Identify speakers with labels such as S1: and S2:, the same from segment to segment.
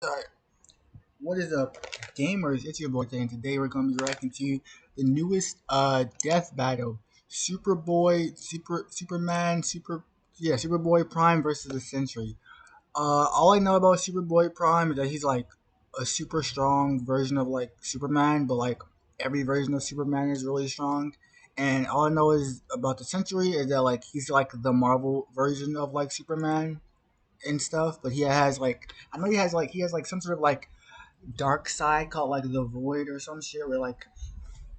S1: Alright, what is up, gamers? It's your boy Tay, and today we're going to be reacting to the newest death battle, Superboy Prime versus the Sentry. All I know about Superboy Prime is that he's like a super strong version of like Superman, but like every version of Superman is really strong. And all I know is about the Sentry is that like he's like the Marvel version of like Superman and stuff, but he has like I know he has like some sort of like dark side called like the Void or some shit where like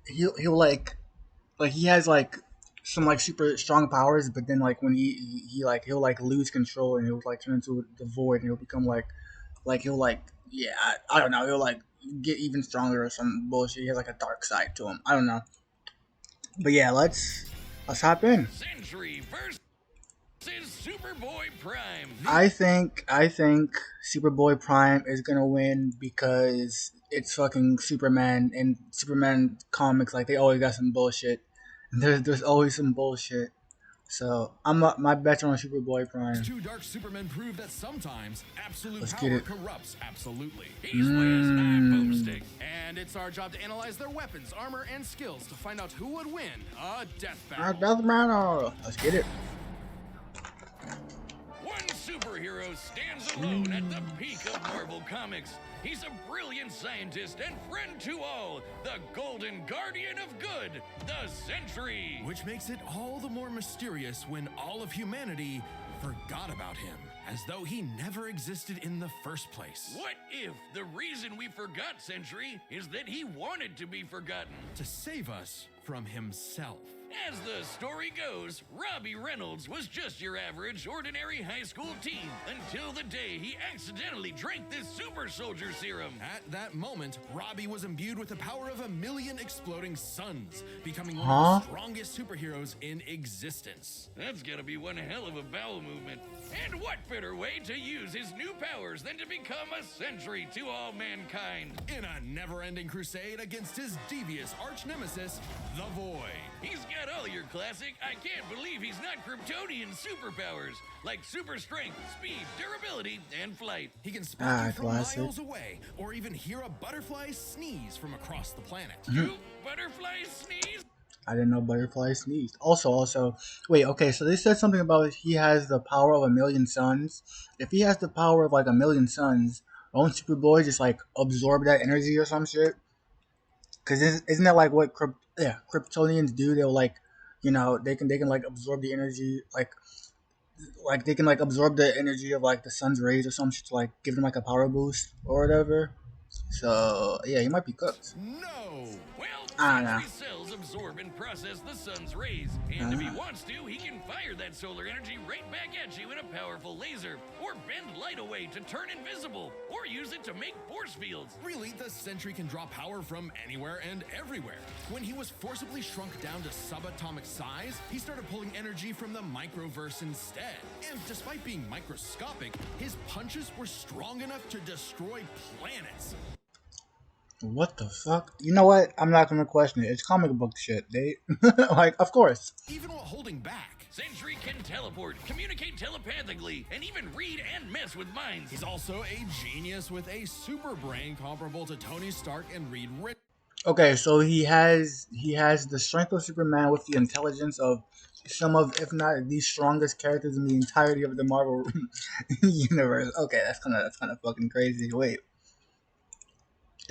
S1: he'll like he has like some like super strong powers, but then like when he like he'll like lose control and he'll like turn into the Void and he'll become like he'll like yeah I don't know, he'll like get even stronger or some bullshit. He has like a dark side to him. I don't know, but yeah, let's hop in.
S2: SENTRY versus SUPERBOY Prime.
S1: I think Superboy Prime is gonna win because it's fucking Superman, and Superman comics like they always got some bullshit. There's always some bullshit. So my bets are on Superboy Prime.
S3: Two dark Supermen prove that sometimes absolute
S1: Let's get
S3: power
S1: it.
S3: corrupts absolutely.
S2: He's West Nine Boomstick.
S3: And it's our job to analyze their weapons, armor, and skills to find out who would win a death battle.
S1: Death battle. Let's get it.
S2: One superhero stands alone at the peak of Marvel Comics. He's a brilliant scientist and friend to all, the Golden Guardian of Good, the Sentry.
S3: Which makes it all the more mysterious when all of humanity forgot about him, as though he never existed in the first place.
S2: What if the reason we forgot Sentry is that he wanted to be forgotten?
S3: To save us from himself.
S2: As the story goes, Robbie Reynolds was just your average, ordinary high school teen until the day he accidentally drank this super soldier serum.
S3: At that moment, Robbie was imbued with the power of 1,000,000 exploding suns, becoming one of the strongest superheroes in existence.
S2: That's gotta be one hell of a bowel movement. And what better way to use his new powers than to become a sentry to all mankind?
S3: In a never-ending crusade against his devious arch-nemesis, the Void.
S2: He's got all your classic, I can't believe he's not Kryptonian superpowers, like super strength, speed, durability, and flight.
S3: He can spot you from
S1: classic.
S3: miles away, or even hear a butterfly sneeze from across the planet.
S2: You butterfly sneeze?
S1: I didn't know Butterfly sneezed. Also, wait, okay, so they said something about he has the power of 1,000,000 suns. If he has the power of like 1,000,000 suns, won't Superboy just like absorb that energy or some shit? Because isn't that like what Kryptonians do? They'll like, you know, they can like absorb the energy, like they can like absorb the energy of like the sun's rays or some shit to like give them like a power boost or whatever. So yeah, he might be cooked.
S3: No!
S2: Well,
S1: I don't know.
S2: Sentry's cells absorb and process the sun's rays, and if he wants to, he can fire that solar energy right back at you in a powerful laser, or bend light away to turn invisible, or use it to make force fields.
S3: Really, the Sentry can draw power from anywhere and everywhere. When he was forcibly shrunk down to subatomic size, he started pulling energy from the microverse instead. And despite being microscopic, his punches were strong enough to destroy planets.
S1: What the fuck? You know what? I'm not gonna question it. It's comic book shit. They like, of course.
S3: Even while holding back.
S2: Sentry can teleport, communicate telepathically, and even read and mess with minds.
S3: He's also a genius with a super brain comparable to Tony Stark and Reed Richards.
S1: Okay, so he has the strength of Superman with the intelligence of some of, if not the strongest characters in the entirety of the Marvel universe. Okay, that's kind of fucking crazy. Wait.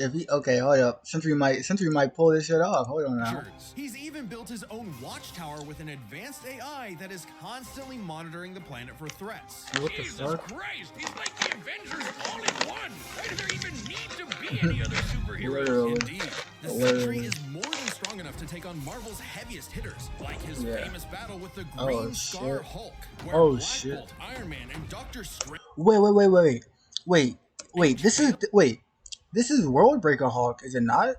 S1: If he, okay, hold up. Sentry might pull this shit off. Hold on now.
S3: He's even built his own watchtower with an advanced AI that is constantly monitoring the planet for threats.
S1: What the
S2: Jesus
S1: fuck?
S2: Christ, he's like the Avengers all in one. Why does there even need to be any other superheroes?
S1: Literally.
S3: Indeed, the Sentry is more than strong enough to take on Marvel's heaviest hitters, like his famous battle with the Green Scar Hulk, where Black Bolt, Iron Man, and Doctor Strange.
S1: Wait. This is World Breaker Hulk, is it not?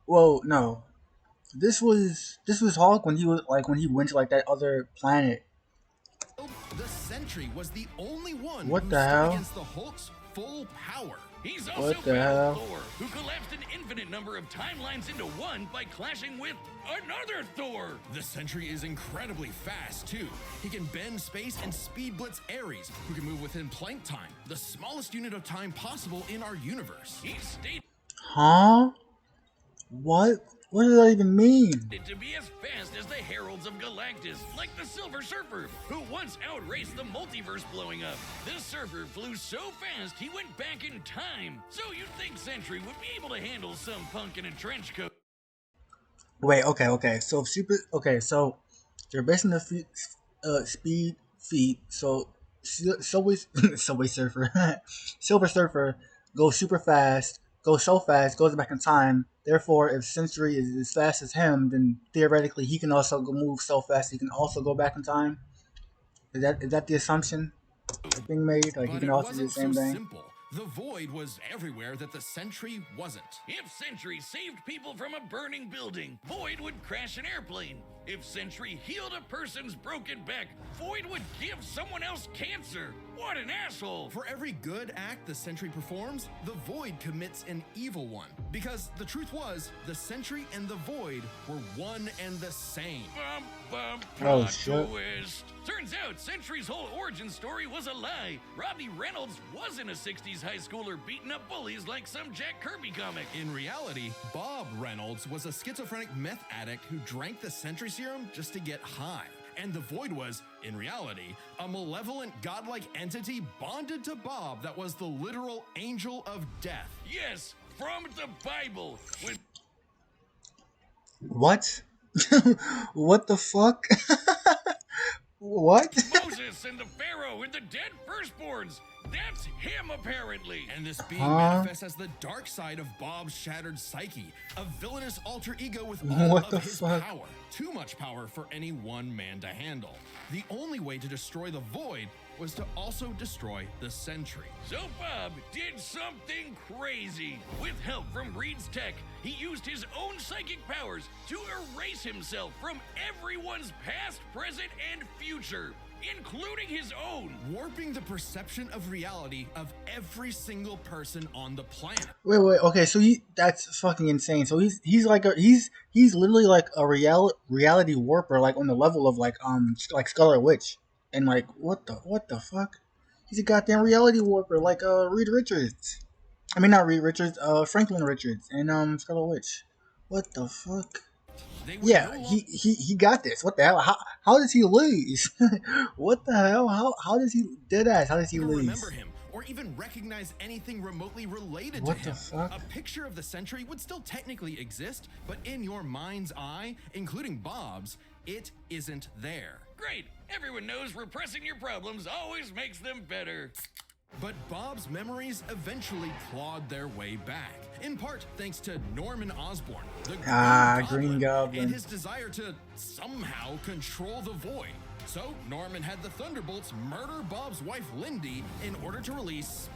S1: Well, no. This was Hulk when he went to like that other planet.
S3: The Sentry was the only one
S1: What
S3: who
S1: the
S3: stood
S1: hell?
S3: against the Hulk's full power.
S2: He's also
S1: What the
S2: battled
S1: hell?
S2: Thor, who collapsed an infinite number of timelines into one by clashing with another Thor.
S3: The Sentry is incredibly fast, too. He can bend space and speed blitz Ares, who can move within plank time, the smallest unit of time possible in our universe.
S2: He stated
S1: Huh? What? What does that even mean?
S2: to be as fast as the Heralds of Galactus, like the Silver Surfer, who once outraced the multiverse blowing up. The Surfer flew so fast he went back in time. So you'd think Sentry would be able to handle some punk in a trench coat.
S1: Wait, okay. So so they're basing the speed feat. So Subway Subway Surfer, Silver Surfer goes super fast, goes so fast, goes back in time. Therefore, if Century is as fast as him, then theoretically he can also go move so fast he can also go back in time. Is that the assumption that's being made? Like he
S3: But
S1: can
S3: it
S1: also do the
S3: wasn't so
S1: same thing.
S3: simple. The Void was everywhere that the Sentry wasn't.
S2: If Sentry saved people from a burning building, Void would crash an airplane. If Sentry healed a person's broken back, Void would give someone else cancer. What an asshole!
S3: For every good act the Sentry performs, the Void commits an evil one. Because the truth was, the Sentry and the Void were one and the same.
S1: Oh,
S2: Plot
S1: shit.
S2: twist. Turns out Sentry's whole origin story was a lie. Robbie Reynolds wasn't a 60s high schooler beating up bullies like some Jack Kirby comic.
S3: In reality, Bob Reynolds was a schizophrenic meth addict who drank the Sentry serum just to get high. And the Void was, in reality, a malevolent godlike entity bonded to Bob that was the literal angel of death.
S2: Yes, from the Bible. With
S1: What? What the fuck? What?
S2: Moses and the Pharaoh and the dead firstborns. That's him, apparently.
S3: And this being
S1: Huh?
S3: manifests as the dark side of Bob's shattered psyche, a villainous alter ego with all
S1: What
S3: of
S1: the
S3: his
S1: fuck?
S3: power. Too much power for any one man to handle. The only way to destroy the Void was to also destroy the Sentry.
S2: So Bob did something crazy. With help from Reed's tech, he used his own psychic powers to erase himself from everyone's past, present, and future, including his own.
S3: Warping the perception of reality of every single person on the planet.
S1: Wait. Okay, so that's fucking insane. So he's like he's literally like a reality warper, like on the level of like Scarlet Witch, and like what the fuck? He's a goddamn reality warper, like Reed Richards. I mean not Reed Richards, Franklin Richards, and Scarlet Witch. What the fuck?
S3: They were
S1: Yeah,
S3: no longer
S1: he got this. What the hell? How does he lose? What the hell? How does he dead ass? How does he lose?
S3: remember him or even recognize anything remotely related
S1: What
S3: to
S1: the
S3: him.
S1: fuck?
S3: A picture of the Sentry would still technically exist, but in your mind's eye, including Bob's, it isn't there.
S2: Great. Everyone knows repressing your problems always makes them better.
S3: But Bob's memories eventually clawed their way back, in part thanks to Norman Osborn, the
S1: Green Goblin.
S3: and his desire to somehow control the Void. So Norman had the Thunderbolts murder Bob's wife Lindy in order to release,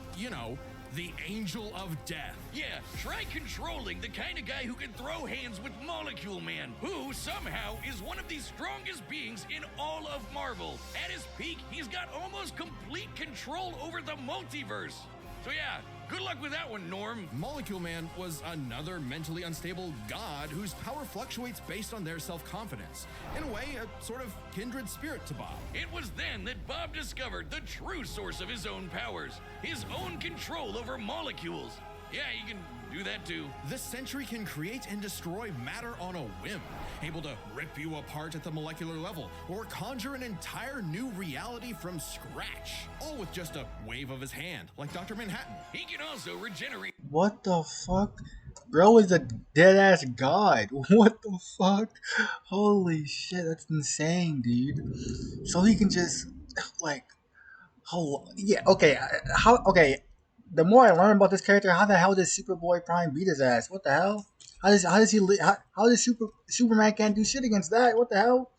S3: the Angel of Death.
S2: Yeah, try controlling the kind of guy who can throw hands with Molecule Man, who somehow is one of the strongest beings in all of Marvel. At his peak, he's got almost complete control over the multiverse. So yeah, good luck with that one, Norm.
S3: Molecule Man was another mentally unstable god whose power fluctuates based on their self-confidence. In a way, a sort of kindred spirit to Bob.
S2: It was then that Bob discovered the true source of his own powers, his own control over molecules. Yeah, you can do that too.
S3: The Sentry can create and destroy matter on a whim, able to rip you apart at the molecular level, or conjure an entire new reality from scratch, all with just a wave of his hand, like Dr. Manhattan.
S2: He can also regenerate.
S1: What the fuck? Bro is a dead ass god. What the fuck? Holy shit, that's insane, dude. So he can just like, okay. The more I learn about this character, how the hell does Superboy Prime beat his ass? What the hell? How does Superman can't do shit against that? What the hell?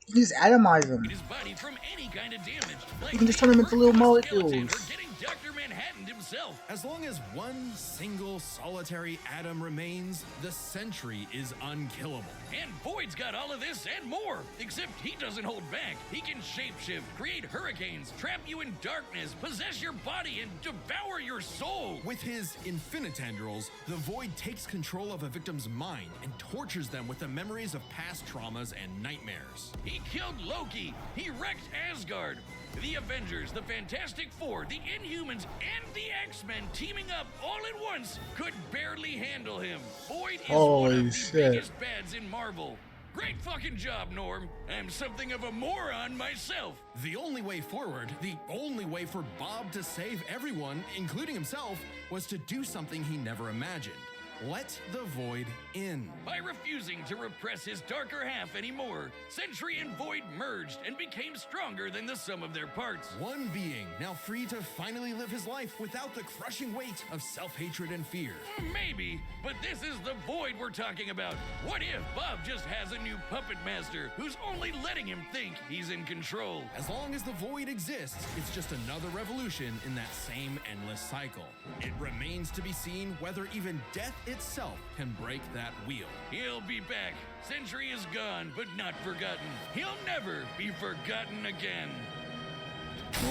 S1: You can just atomize him.
S2: His body from any kind of damage. Like
S1: You can just turn him into little
S2: skeleton
S1: molecules.
S2: or getting Dr. Manhattan himself himself.
S3: As long as one single solitary atom remains, the Sentry is unkillable.
S2: And Void's got all of this and more, except he doesn't hold back. He can shapeshift, create hurricanes, trap you in darkness, possess your body, and devour your soul.
S3: With his infinitendrils, the Void takes control of a victim's mind and tortures them with the memories of past traumas and nightmares.
S2: He killed Loki. He wrecked Asgard. The Avengers, the Fantastic Four, the Inhumans, and the X-Men teaming up all at once could barely handle him. Void is one of the biggest bads in Marvel. Great fucking job, Norm. I'm something of a moron myself.
S3: The only way forward, the only way for Bob to save everyone, including himself, was to do something he never imagined. Let the Void in.
S2: By refusing to repress his darker half anymore, Sentry and Void merged and became stronger than the sum of their parts.
S3: One being, now free to finally live his life without the crushing weight of self-hatred and fear.
S2: Maybe, but this is the Void we're talking about. What if Bob just has a new puppet master who's only letting him think he's in control?
S3: As long as the Void exists, it's just another revolution in that same endless cycle. It remains to be seen whether even death itself can break that wheel.
S2: He'll be back. Sentry is gone, but not forgotten. He'll never be forgotten again.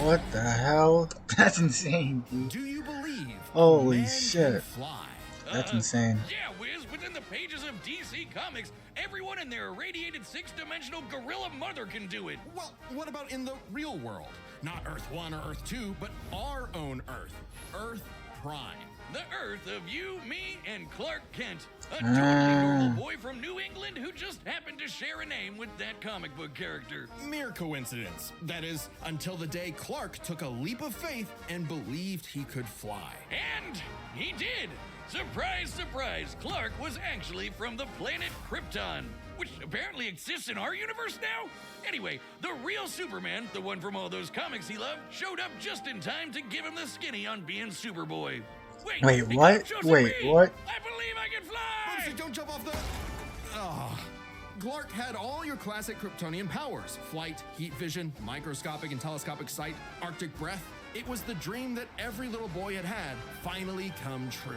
S1: What the hell? That's insane, dude.
S3: Do you believe
S1: Holy
S3: man
S1: shit.
S3: can fly?
S1: That's insane.
S2: Yeah, Wiz, within the pages of DC Comics, everyone in their irradiated six-dimensional gorilla mother can do it.
S3: Well, what about in the real world? Not Earth 1 or Earth 2, but our own Earth. Earth Prime.
S2: The Earth of you, me, and Clark Kent. A totally normal boy from New England who just happened to share a name with that comic book character.
S3: Mere coincidence. That is, until the day Clark took a leap of faith and believed he could fly.
S2: And he did. Surprise, surprise, Clark was actually from the planet Krypton, which apparently exists in our universe now? Anyway, the real Superman, the one from all those comics he loved, showed up just in time to give him the skinny on being Superboy.
S1: Wait, what? Wait, what?
S2: I believe I can fly!
S3: Bubsy, don't jump off the... Oh. Clark had all your classic Kryptonian powers. Flight, heat vision, microscopic and telescopic sight, Arctic breath. It was the dream that every little boy had finally come true.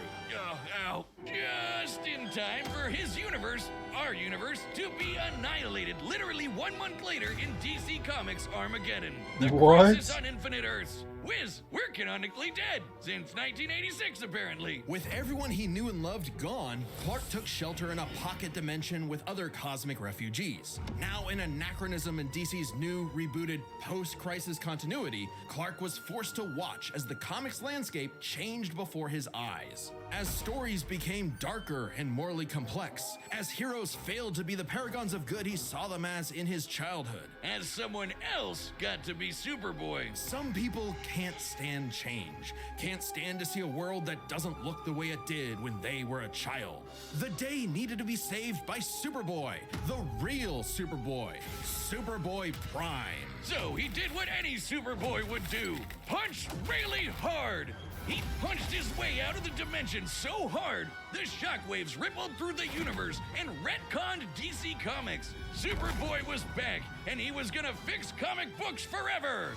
S2: Ow. Just in time for his universe, our universe, to be annihilated literally 1 month later in DC Comics Armageddon. The Crisis on Infinite Earths. Wiz, we're canonically dead since 1986, apparently.
S3: With everyone he knew and loved gone, Clark took shelter in a pocket dimension with other cosmic refugees. Now an anachronism in DC's new, rebooted, post-crisis continuity, Clark was forced to watch as the comics landscape changed before his eyes. As stories became darker and morally complex, as heroes failed to be the paragons of good he saw them as in his childhood.
S2: As someone else got to be Superboy.
S3: Some people can't stand change, can't stand to see a world that doesn't look the way it did when they were a child. The day needed to be saved by Superboy, the real Superboy, Superboy Prime.
S2: So he did what any Superboy would do, punch really hard. He punched his way out of the dimension so hard, the shockwaves rippled through the universe and retconned DC Comics. Superboy was back, and he was gonna fix comic books forever.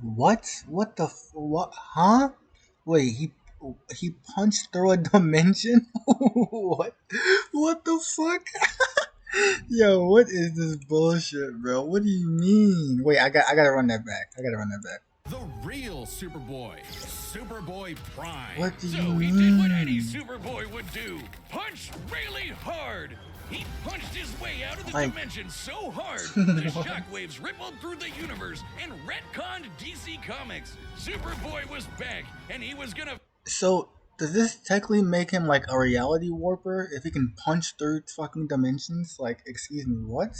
S1: What? What the what? Huh? Wait, he punched through a dimension? What? What the fuck? Yo, what is this bullshit, bro? What do you mean? Wait, I gotta run that back.
S3: The real Superboy, Superboy Prime.
S1: What do you
S2: So he
S1: mean?
S2: did what any Superboy would do, punch really hard. He punched his way out of the dimension so hard, the shockwaves rippled through the universe and retconned DC Comics. Superboy was back, and he was gonna...
S1: So, does this technically make him like a reality warper if he can punch through fucking dimensions? Like, excuse me, what?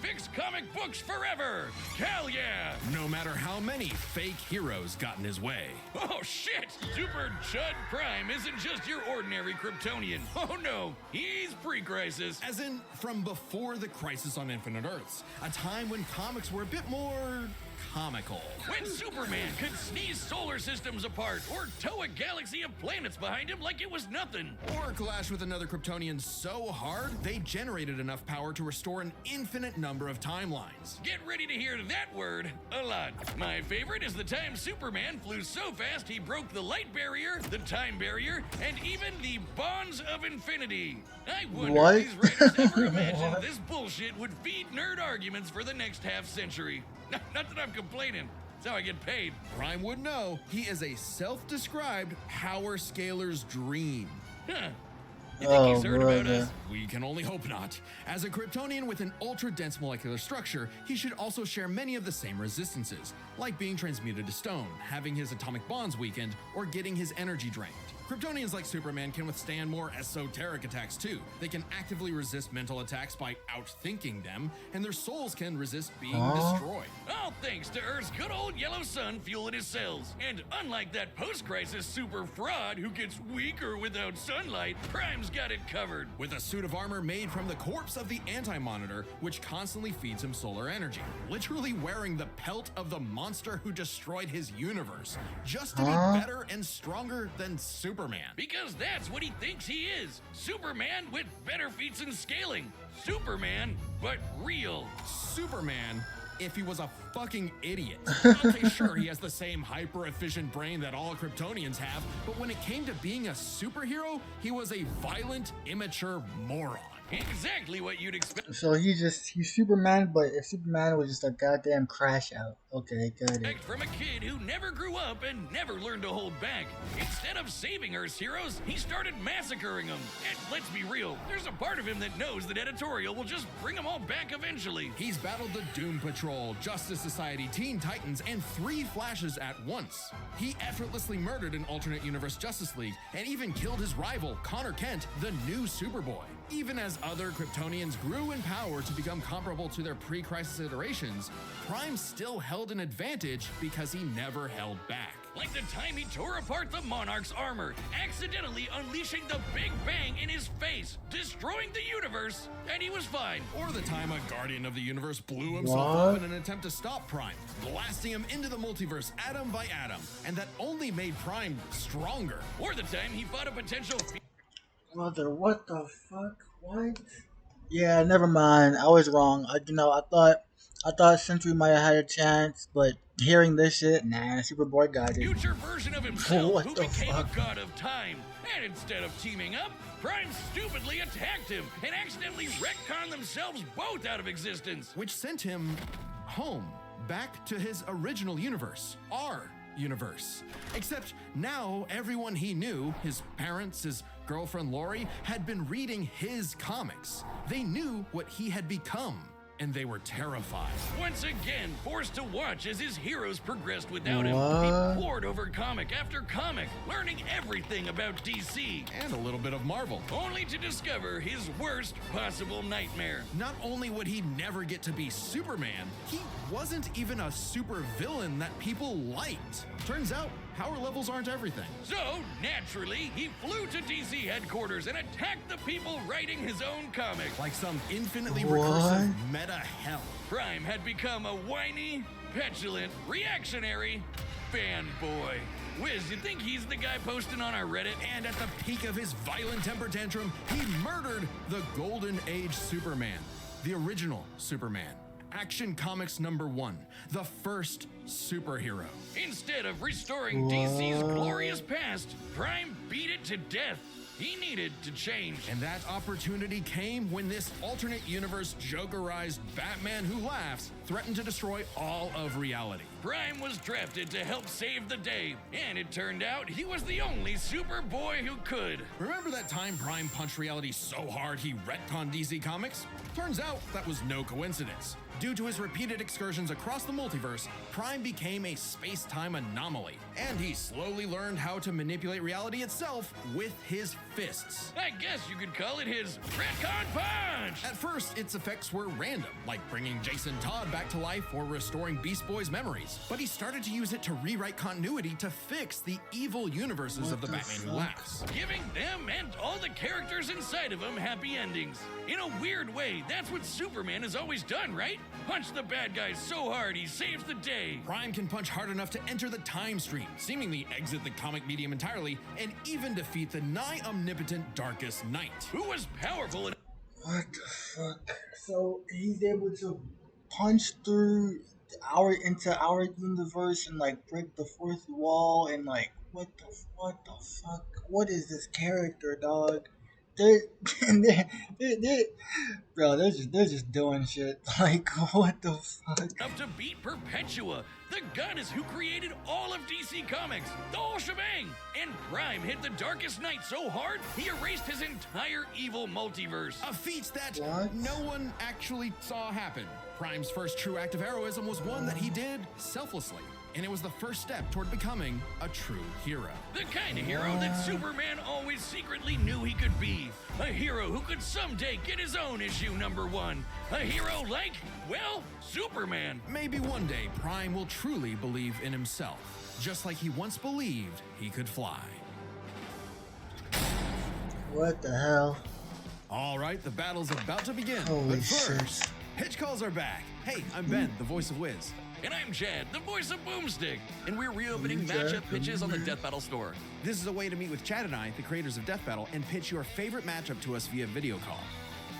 S2: Fix comic books forever! Hell yeah!
S3: No matter how many fake heroes got in his way.
S2: Oh shit! Super Chud Prime isn't just your ordinary Kryptonian. Oh no, he's pre-crisis.
S3: As in, from before the Crisis on Infinite Earths, a time when comics were a bit more comical.
S2: When Superman could sneeze solar systems apart or tow a galaxy of planets behind him like it was nothing.
S3: Or clash with another Kryptonian so hard, they generated enough power to restore an infinite number of timelines.
S2: Get ready to hear that word a lot. My favorite is the time Superman flew so fast he broke the light barrier, the time barrier, and even the bonds of infinity. I wonder
S1: What?
S2: if these writers ever imagined this bullshit would feed nerd arguments for the next half century. Not that I'm complaining. That's how I get paid.
S3: Prime would know he is a self-described power scaler's dream.
S2: Huh. You think he's heard about
S1: brother.
S2: us?
S3: We can only hope not. As a Kryptonian with an ultra-dense molecular structure, he should also share many of the same resistances, like being transmuted to stone, having his atomic bonds weakened, or getting his energy drained. Kryptonians like Superman can withstand more esoteric attacks too. They can actively resist mental attacks by outthinking them, and their souls can resist being destroyed.
S2: All thanks to Earth's good old yellow sun fueling his cells. And unlike that post-crisis super fraud who gets weaker without sunlight, Prime's got it covered.
S3: With a suit of armor made from the corpse of the Anti-Monitor, which constantly feeds him solar energy. Literally wearing the pelt of the monster who destroyed his universe, just to be better and stronger than Superman.
S2: Because that's what he thinks he is. Superman with better feats and scaling. Superman, but real.
S3: Superman, if he was a fucking idiot. Okay, sure, he has the same hyper-efficient brain that all Kryptonians have, but when it came to being a superhero, he was a violent, immature moron.
S2: Exactly what you'd expect
S1: So he's Superman, but if Superman was just a goddamn crash out. Okay, got it.
S2: from a kid who never grew up and never learned to hold back. Instead of saving Earth's heroes, he started massacring them. And let's be real, there's a part of him that knows that editorial will just bring them all back eventually.
S3: He's battled the Doom Patrol, Justice Society, Teen Titans, and 3 Flashes at once. He effortlessly murdered an alternate universe Justice League and even killed his rival, Connor Kent, the new Superboy. Even as other Kryptonians grew in power to become comparable to their pre-crisis iterations, Prime still held an advantage because he never held back.
S2: Like the time he tore apart the Monarch's armor, accidentally unleashing the Big Bang in his face, destroying the universe, and he was fine.
S3: Or the time a Guardian of the Universe blew himself up in an attempt to stop Prime, blasting him into the multiverse atom by atom, and that only made Prime stronger.
S2: Or the time he fought a potential
S1: Brother, what the fuck? What? Yeah, never mind. I was wrong. I thought SENTRY might have had a chance, but hearing this shit, nah, Superboy got it.
S2: future version of himself
S1: What
S2: who
S1: the
S2: became
S1: fuck?
S2: a god of time. And instead of teaming up, Prime stupidly attacked him and accidentally retconned themselves both out of existence.
S3: Which sent him home, back to his original universe, our universe. Except now everyone he knew, his parents, his girlfriend Lori, had been reading his comics. They knew what he had become, and they were terrified.
S2: Once again, forced to watch as his heroes progressed without him.
S1: What?
S2: He pored over comic after comic, learning everything about DC,
S3: And a little bit of Marvel.
S2: only to discover his worst possible nightmare.
S3: Not only would he never get to be Superman, he wasn't even a super villain that people liked. Turns out, power levels aren't everything.
S2: So, naturally, he flew to DC headquarters and attacked the people writing his own comic.
S3: Like some infinitely
S1: What?
S3: recursive meta hell.
S2: Prime had become a whiny, petulant, reactionary fanboy. Wiz, you think he's the guy posting on our Reddit?
S3: And at the peak of his violent temper tantrum, he murdered the Golden Age Superman, the original Superman. Action Comics #1, the first superhero.
S2: Instead of restoring DC's glorious past, Prime beat it to death. He needed to change.
S3: And that opportunity came when this alternate universe Jokerized Batman who laughs threatened to destroy all of reality.
S2: Prime was drafted to help save the day, and it turned out he was the only Superboy who could.
S3: Remember that time Prime punched reality so hard he retconned DC Comics? Turns out that was no coincidence. Due to his repeated excursions across the multiverse, Prime became a space-time anomaly, and he slowly learned how to manipulate reality itself with his fists.
S2: I guess you could call it his retcon punch.
S3: At first, its effects were random, like bringing Jason Todd back back to life or restoring Beast Boy's memories, but he started to use it to rewrite continuity to fix the evil universes of the Batman Who Laughs.
S2: Giving them and all the characters inside of them happy endings. In a weird way, that's what Superman has always done, right? Punch the bad guys so hard he saves the day.
S3: Prime can punch hard enough to enter the time stream, seemingly exit the comic medium entirely, and even defeat the nigh omnipotent Darkest Knight.
S2: Who was powerful in
S1: What the fuck? So he's able to punch through into our universe and like break the fourth wall and like what the fuck? What is this character, dog? They're, they're bro, they're just doing shit. Like what the fuck?
S2: enough to beat Perpetua, the goddess who created all of DC Comics, the whole shebang. And Prime hit the Darkest Knight so hard, he erased his entire evil multiverse.
S3: A feat that
S1: What?
S3: no one actually saw happen. Prime's first true act of heroism was one that he did selflessly, and it was the first step toward becoming a true hero.
S2: The kind of hero that Superman always secretly knew he could be. A hero who could someday get his own issue #1. A hero like, well, Superman.
S3: Maybe one day Prime will truly believe in himself, just like he once believed he could fly.
S1: What the hell?
S3: All right, the battle's about to begin.
S1: Holy
S3: but first,
S1: shit.
S3: pitch calls are back. Hey, I'm Ben, the voice of Wiz.
S2: And I'm Chad, the voice of Boomstick. And we're reopening
S1: Chad.
S2: matchup pitches on the Death Battle store.
S3: This is a way to meet with Chad and I, the creators of Death Battle, and pitch your favorite matchup to us via video call.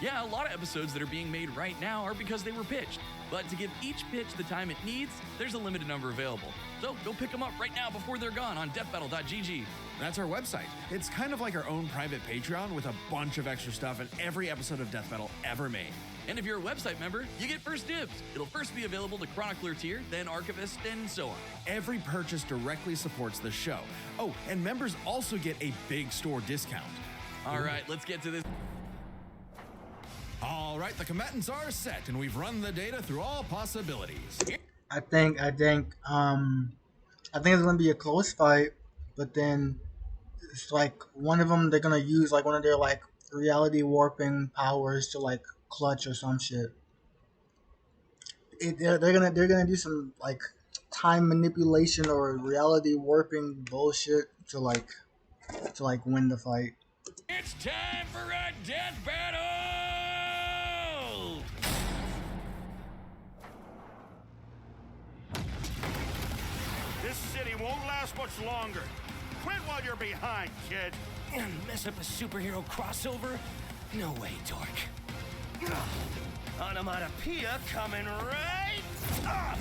S4: Yeah, a lot of episodes that are being made right now are because they were pitched. But to give each pitch the time it needs, there's a limited number available. So go pick them up right now before they're gone on deathbattle.gg.
S3: That's our website. It's kind of like our own private Patreon with a bunch of extra stuff in every episode of Death Battle ever made.
S4: And if you're a website member, you get first dibs. It'll first be available to Chronicler tier, then Archivist, and so on.
S3: Every purchase directly supports the show. Oh, and members also get a big store discount.
S4: All right, let's get to this.
S3: All right, the combatants are set, and we've run the data through all possibilities.
S1: I think it's gonna be a close fight, but then it's like one of them they're gonna use like one of their like reality warping powers to like clutch or some shit. They're gonna do some like time manipulation or reality warping bullshit to like win the fight.
S2: It's time for a death battle!
S5: This city won't last much longer. Quit while you're behind, kid.
S6: Mess up a superhero crossover? No way, dork. Onomatopoeia coming right up!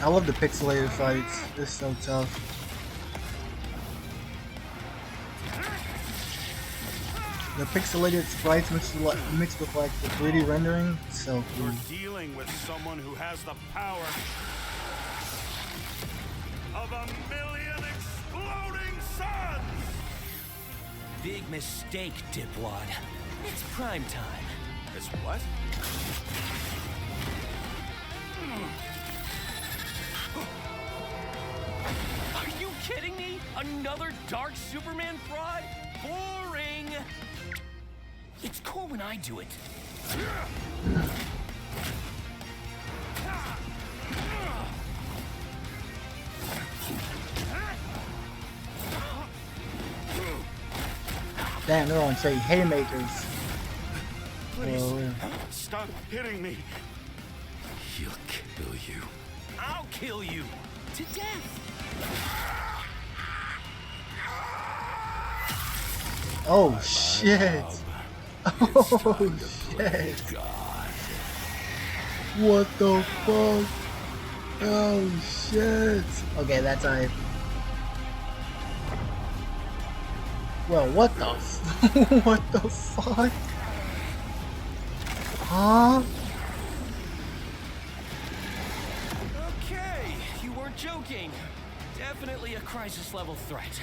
S1: I love the pixelated fights. It's so tough. The pixelated sprites mixed with like the 3D rendering, it's so cool.
S5: You're dealing with someone who has the power of 1,000,000 exploding suns!
S6: Big mistake, dipwad. It's prime time.
S5: It's what?
S6: Are you kidding me? Another Dark Superman fraud? Boring! It's cool when I do it.
S1: Damn, they're on straight haymakers.
S5: Please,
S1: Oh, yeah.
S5: stop hitting me.
S6: He'll kill you. I'll kill you. To death.
S1: Oh shit! Oh shit! What the fuck? Oh shit! Okay, that's alright. Well, what the what the fuck? Huh?
S6: Okay, you weren't joking. Definitely a crisis level threat.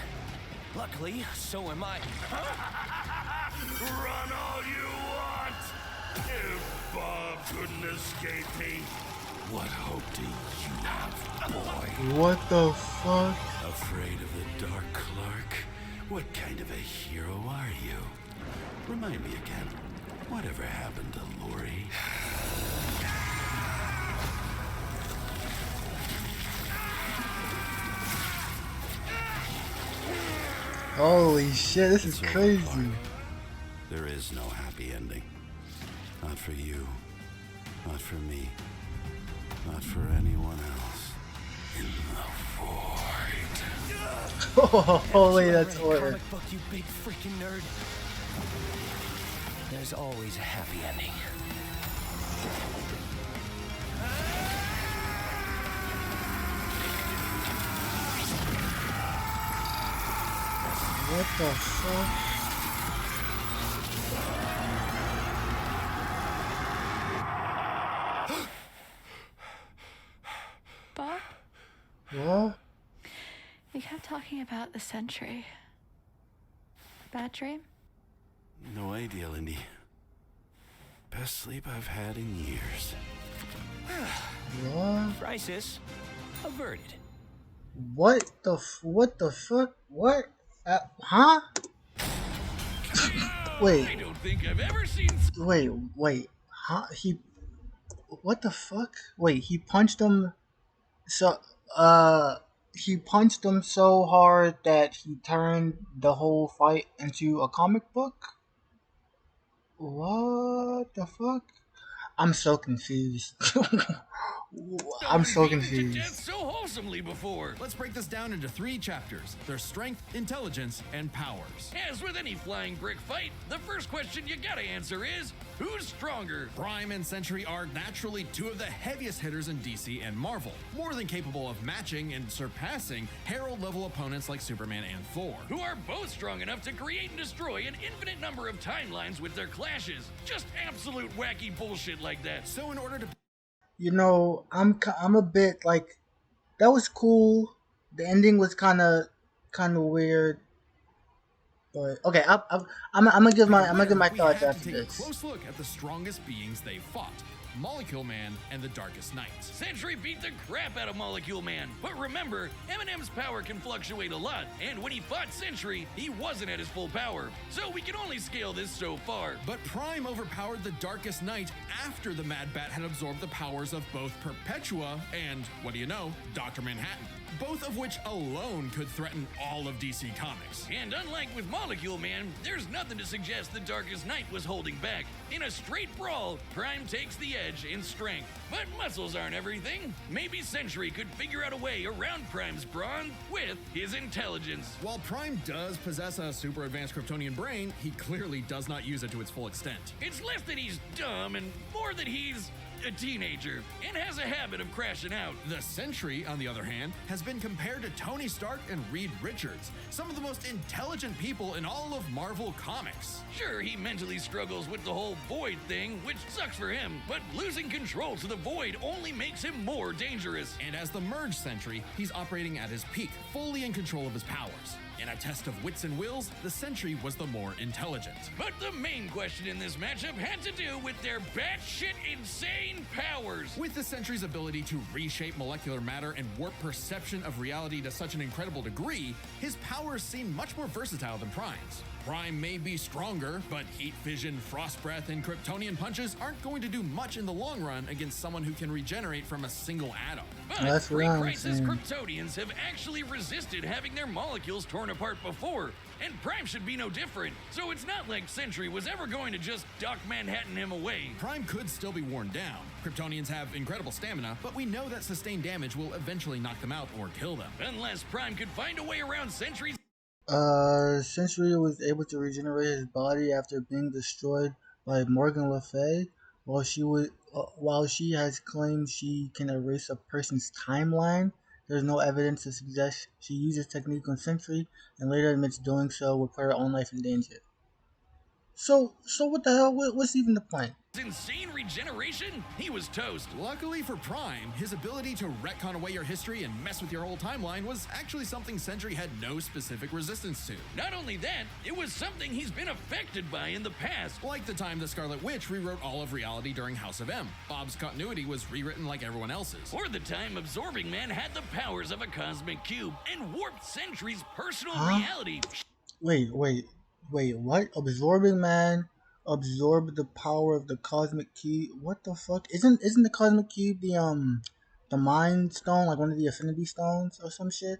S6: Luckily, so am I.
S5: Run all you want! If Bob couldn't escape me.
S6: What hope do you have, boy?
S1: What the fuck?
S6: Afraid of the Dark Clark? What kind of a hero are you?
S7: Remind me again, whatever happened to Lori?
S1: Holy shit, this is
S7: It's over,
S1: crazy.
S7: Clark. There is no happy ending. Not for you. Not for me. Not for anyone else. In the void.
S1: Holy, that's horror.
S6: Comic book, you big freaking nerd. There's always a happy ending.
S1: What the fuck?
S8: Bob,
S1: What?
S8: you kept talking about the SENTRY. Bad dream?
S7: No idea, Lindy. Best sleep I've had in years.
S1: What?
S6: Crisis averted.
S1: What the fuck? What? Huh? Wait.
S2: I don't think I've ever seen.
S1: Wait. Huh? What the fuck? Wait, he punched him so he punched him so hard that he turned the whole fight into a comic book? What the fuck? I'm so confused. I'm so
S2: To death
S1: confused.
S2: so wholesomely before.
S3: Let's break this down into 3 chapters: their strength, intelligence, and powers.
S2: As with any flying brick fight, the first question you gotta answer is, who's stronger?
S3: Prime and Sentry are naturally 2 of the heaviest hitters in DC and Marvel, more than capable of matching and surpassing Herald-level opponents like Superman and Thor.
S2: Who are both strong enough to create and destroy an infinite number of timelines with their clashes. Just absolute wacky bullshit like that.
S3: So in order to
S1: You know, I'm a bit like, that was cool. The ending was kind of weird. But okay, I'm gonna give my
S3: we
S1: thoughts
S3: have
S1: after
S3: to take
S1: this.
S3: a close look at the strongest beings they fought: Molecule Man and the Darkest Knight.
S2: Sentry beat the crap out of Molecule Man. But remember, Eminem's power can fluctuate a lot, and when he fought Sentry, he wasn't at his full power. So we can only scale this so far.
S3: But Prime overpowered the Darkest Knight after the Mad Bat had absorbed the powers of both Perpetua and, what do you know, Dr. Manhattan, both of which alone could threaten all of DC Comics.
S2: And unlike with Molecule Man, there's nothing to suggest the Darkest Knight was holding back. In a straight brawl, Prime takes the edge in strength. But muscles aren't everything. Maybe Sentry could figure out a way around Prime's brawn with his intelligence.
S3: While Prime does possess a super advanced Kryptonian brain, he clearly does not use it to its full extent.
S2: It's less that he's dumb and more that he's a teenager and has a habit of crashing out.
S3: The Sentry, on the other hand, has been compared to Tony Stark and Reed Richards, some of the most intelligent people in all of Marvel Comics.
S2: Sure, he mentally struggles with the whole Void thing, which sucks for him, but losing control to the Void only makes him more dangerous.
S3: And as the Merge Sentry, he's operating at his peak, fully in control of his powers. In a test of wits and wills, the Sentry was the more intelligent.
S2: But the main question in this matchup had to do with their batshit insane powers.
S3: With the Sentry's ability to reshape molecular matter and warp perception of reality to such an incredible degree, his powers seem much more versatile than Prime's. Prime may be stronger, but heat vision, frost breath, and Kryptonian punches aren't going to do much in the long run against someone who can regenerate from a single atom.
S2: But
S1: That's what I'm
S2: pre-crisis
S1: saying.
S2: Kryptonians have actually resisted having their molecules torn apart before, and Prime should be no different. So it's not like Sentry was ever going to just Doc Manhattan him away.
S3: Prime could still be worn down. Kryptonians have incredible stamina, but we know that sustained damage will eventually knock them out or kill them.
S2: Unless Prime could find a way around Sentry's
S1: Sentry was able to regenerate his body after being destroyed by Morgan Le Fay. While she has claimed she can erase a person's timeline, there's no evidence to suggest she uses technique on Sentry, and later admits doing so would put her own life in danger. So what the hell? What's even the point?
S2: insane regeneration, he was toast.
S3: Luckily for Prime, his ability to retcon away your history and mess with your whole timeline was actually something Sentry had no specific resistance to.
S2: Not only that, it was something he's been affected by in the past.
S3: Like the time the Scarlet Witch rewrote all of reality during House of M. Bob's continuity was rewritten like everyone else's.
S2: Or the time Absorbing Man had the powers of a cosmic cube and warped Sentry's personal reality.
S1: Wait. Wait, what? Absorbing man absorb the power of the cosmic key. What the fuck? Isn't the cosmic key the mind stone, like one of the affinity stones or some shit?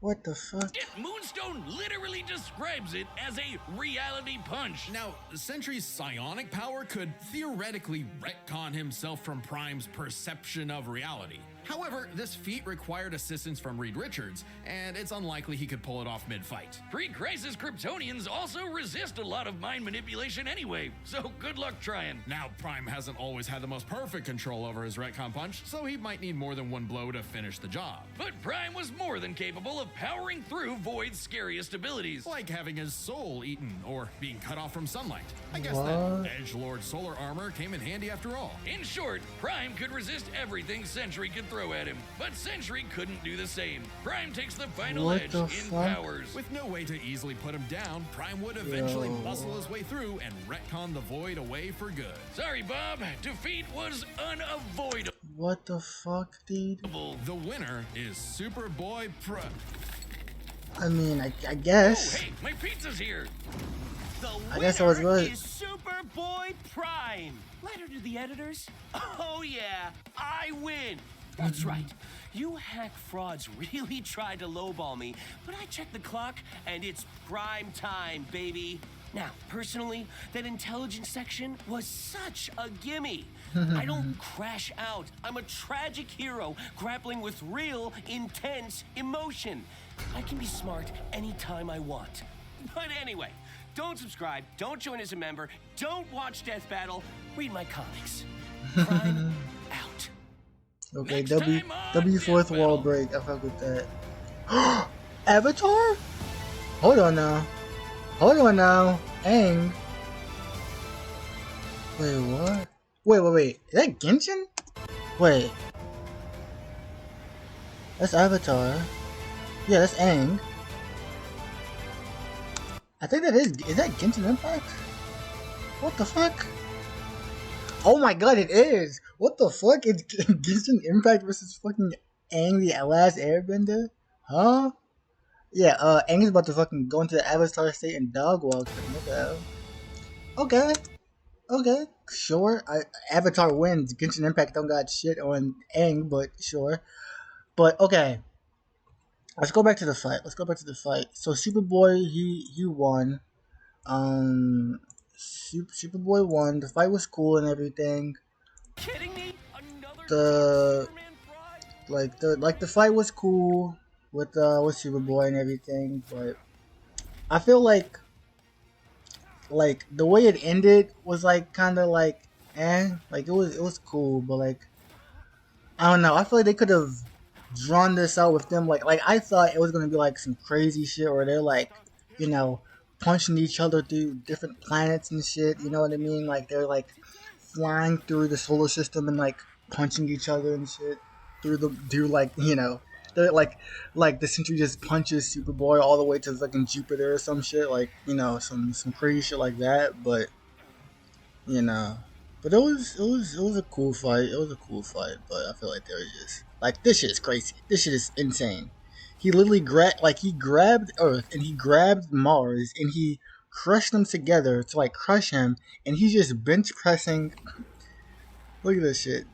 S1: What the fuck?
S2: Moonstone literally describes it as a reality punch.
S3: Now, Sentry's psionic power could theoretically retcon himself from Prime's perception of reality. However, this feat required assistance from Reed Richards, and it's unlikely he could pull it off mid-fight.
S2: Pre-crisis Kryptonians also resist a lot of mind manipulation anyway, so good luck trying.
S3: Now, Prime hasn't always had the most perfect control over his retcon punch, so he might need more than one blow to finish the job.
S2: But Prime was more than capable of powering through Void's scariest abilities.
S3: Like having his soul eaten or being cut off from sunlight. I guess
S1: What?
S3: that Edgelord solar armor came in handy after all.
S2: In short, Prime could resist everything Sentry could throw at him, but Sentry couldn't do the same. Prime takes the final
S1: What
S2: edge
S1: the
S2: in
S1: fuck?
S2: powers.
S3: With no way to easily put him down, Prime would eventually
S1: Yo.
S3: muscle his way through and retcon the Void away for good.
S2: Sorry, Bob, defeat was unavoidable.
S1: What the fuck, dude?
S3: The winner is Superboy Pro.
S1: I mean, I
S2: Oh,
S1: guess.
S2: hey, my pizza's here.
S6: The
S1: I guess I was
S6: winner
S1: right.
S6: is Superboy Prime. Letter to the editors. Oh yeah, I win. That's right. You hack frauds really tried to lowball me, but I checked the clock and it's prime time, baby. Now, personally, that intelligence section was such a gimme. I don't crash out. I'm a tragic hero grappling with real, intense emotion. I can be smart anytime I want. But anyway, don't subscribe, don't join as a member, don't watch Death Battle, read my comics. Prime out.
S1: Okay,
S2: Next
S1: W
S2: time on
S1: W fourth
S2: Death
S1: wall
S2: Battle.
S1: break. I fuck with that. Avatar? Hold on now. Hold on now. Aang. Wait, what? Wait. Is that Genshin? Wait. That's Avatar. Yeah, that's Aang. I think that is that Genshin Impact? What the fuck? Oh my god, it is! What the fuck? It's Genshin Impact versus fucking Aang the Last Airbender? Huh? Yeah, Aang is about to fucking go into the Avatar state and dog walk. What the hell? Okay, sure. Avatar wins. Genshin Impact don't got shit on Aang, but sure. But okay, let's go back to the fight. So Superboy, he won. Superboy won. The fight was cool and everything.
S6: Kidding me? Another
S1: The
S6: Superman fraud?
S1: the fight was cool with Superboy and everything, but I feel like the way it ended was like kind of like like it was cool, but like I don't know. I feel like they could have drawn this out with them like I thought it was gonna be like some crazy shit where they're like, you know, punching each other through different planets and shit. You know what I mean? Like they're like flying through the solar system and like punching each other and shit through like, you know, they're like the Sentry just punches Superboy all the way to fucking Jupiter or some shit, like, you know, some crazy shit like that. But you know, but it was a cool fight. It was a cool fight, but I feel like they were just like, this shit is crazy. This shit is insane. He literally grabbed Earth and he grabbed Mars and he crushed them together to like crush him, and he's just bench pressing. Look at this shit.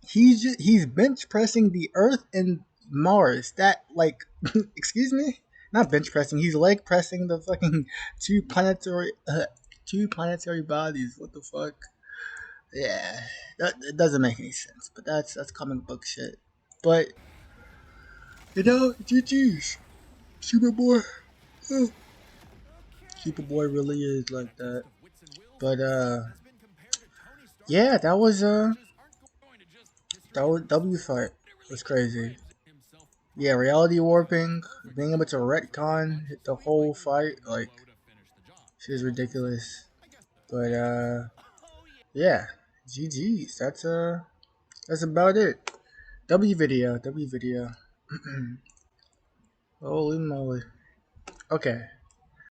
S1: He's bench pressing the Earth and Mars. That like, excuse me, not bench pressing. He's leg pressing the fucking two planetary bodies. What the fuck? Yeah, it doesn't make any sense. But that's comic book shit. But you know, GG's Superboy. Superboy really is like that. But yeah, that was W fight. It was crazy. Yeah, reality warping, being able to retcon the whole fight, like, shit is ridiculous. But yeah, GG's. That's about it. W video. Holy moly. Okay.